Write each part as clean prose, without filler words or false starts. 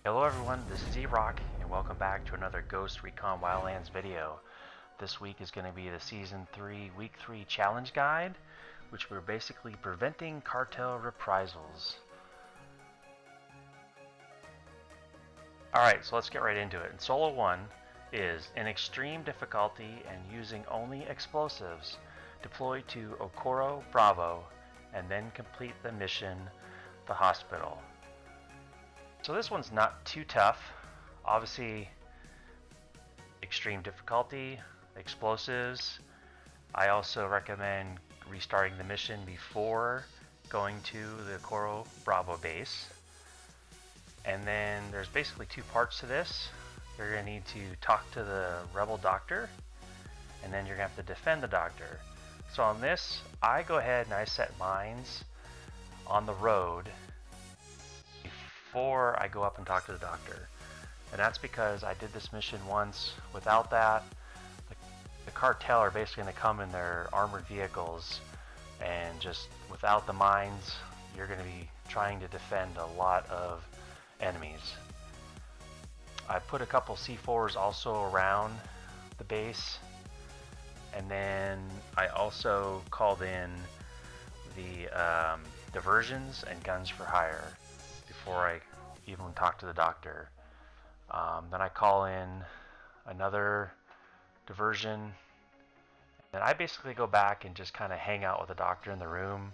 Hello everyone, this is E-Rock, and welcome back to another Ghost Recon Wildlands video. This week is going to be the Season 3, Week 3 Challenge Guide, which we're basically preventing cartel reprisals. Alright, so let's get right into it. And Solo 1 is in extreme difficulty and using only explosives. Deploy to Okoro Bravo, and then complete the mission, the hospital. So this one's not too tough. Obviously, extreme difficulty, explosives. I also recommend restarting the mission before going to the Okoro Bravo base. And then there's basically two parts to this. You're going to need to talk to the rebel doctor, and then you're going to have to defend the doctor. So on this, I go ahead and I set mines on the road before I go up and talk to the doctor. And that's because I did this mission once without that. The cartel are basically going to come in their armored vehicles, and just without the mines, you're going to be trying to defend a lot of enemies. I put a couple C4s also around the base, and then I also called in the diversions and guns for hire before I even talk to the doctor. Then I call in another diversion, and I basically go back and just kind of hang out with the doctor in the room.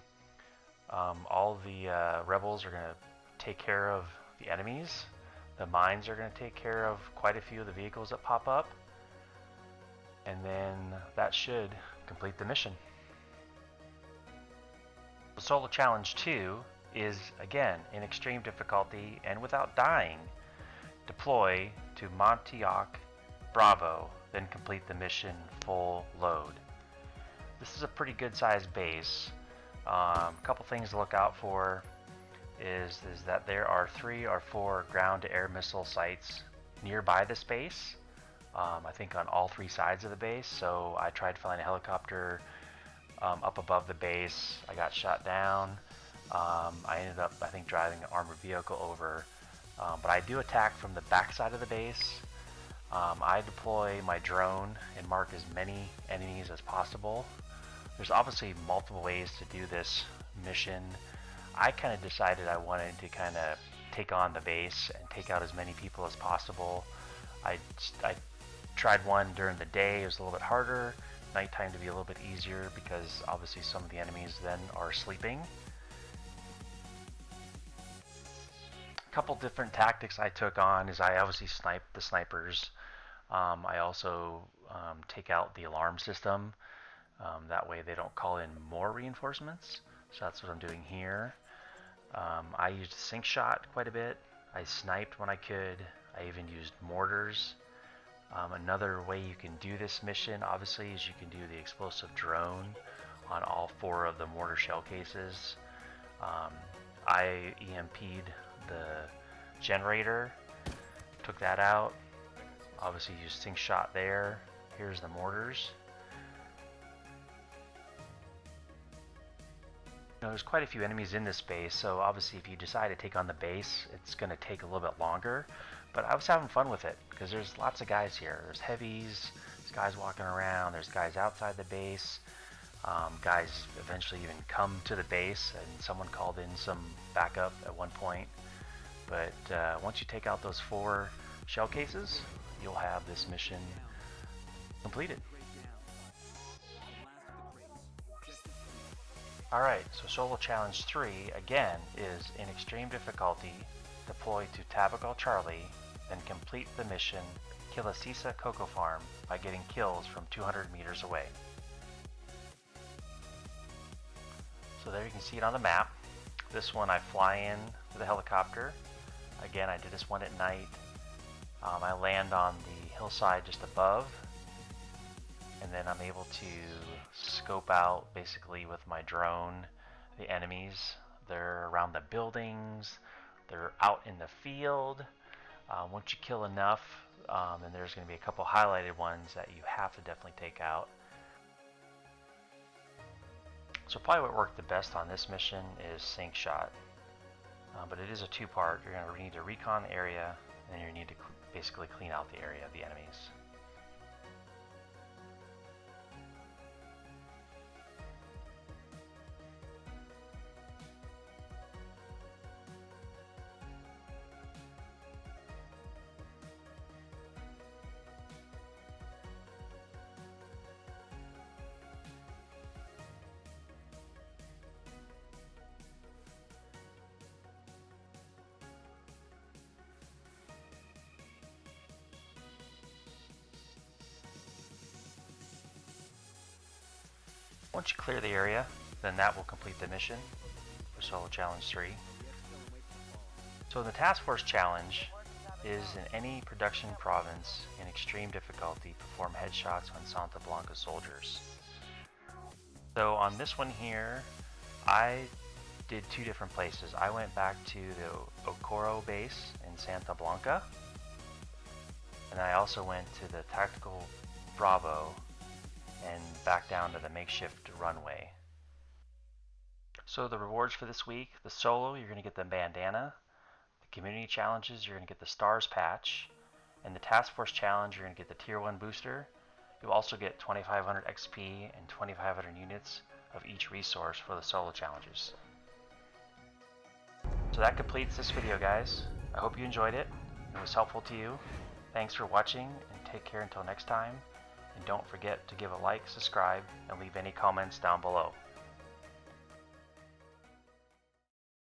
All the rebels are going to take care of the enemies. The mines are going to take care of quite a few of the vehicles that pop up, and then that should complete the mission. The Solo Challenge 2 is, again, in extreme difficulty and without dying. Deploy to Montauk Bravo, then complete the mission full load. This is a pretty good sized base. A couple things to look out for is that there are 3 or 4 ground-to-air missile sites nearby this base. I think on all 3 sides of the base, so I tried flying a helicopter up above the base. I got shot down. I ended up, I think, driving an armored vehicle over. But I do attack from the back side of the base. I deploy my drone and mark as many enemies as possible. There's obviously multiple ways to do this mission. I kind of decided I wanted to kind of take on the base and take out as many people as possible. I tried one during the day. It was a little bit harder. Nighttime to be a little bit easier because obviously some of the enemies then are sleeping. A couple different tactics I took on is I obviously snipe the snipers. I also take out the alarm system. That way they don't call in more reinforcements. So that's what I'm doing here. I used sink shot quite a bit. I sniped when I could. I even used mortars. Another way you can do this mission, obviously, is you can do the explosive drone on all 4 of the mortar shell cases. I EMP'd the generator, took that out. Obviously used sink shot there. Here's the mortars. There's quite a few enemies in this base, so obviously if you decide to take on the base, it's going to take a little bit longer. But I was having fun with it because there's lots of guys here. There's heavies, there's guys walking around, there's guys outside the base. Guys eventually even come to the base, and someone called in some backup at one point. But once you take out those 4 shell cases, you'll have this mission completed. Alright, so Solo Challenge 3, again, is in extreme difficulty. Deploy to Tabagal Charlie, then complete the mission, kill a Sisa Cocoa Farm by getting kills from 200 meters away. So there you can see it on the map. This one I fly in with a helicopter. Again, I did this one at night. I land on the hillside just above, and then I'm able to scope out basically with my drone the enemies. They're around the buildings, they're out in the field. Once you kill enough, then there's going to be a couple highlighted ones that you have to definitely take out. So probably what worked the best on this mission is sink shot. but it is a two-part. You're going to need to recon the area, and then you need to basically clean out the area of the enemies. Once you clear the area, then that will complete the mission for Solo Challenge 3. So the Task Force Challenge is in any production province in extreme difficulty, perform headshots on Santa Blanca soldiers. So on this one here, I did two different places. I went back to the Okoro base in Santa Blanca, and I also went to the Tactical Bravo and back down to the makeshift runway. So the rewards for this week: the solo, you're going to get the bandana; the community challenges, you're going to get the stars patch; and the task force challenge, you're going to get the tier 1 booster. You'll also get 2500 XP and 2500 units of each resource for the solo challenges. So that completes this video, guys. I hope you enjoyed it and it was helpful to you. Thanks for watching, and take care until next time. And don't forget to give a like, subscribe, and leave any comments down below.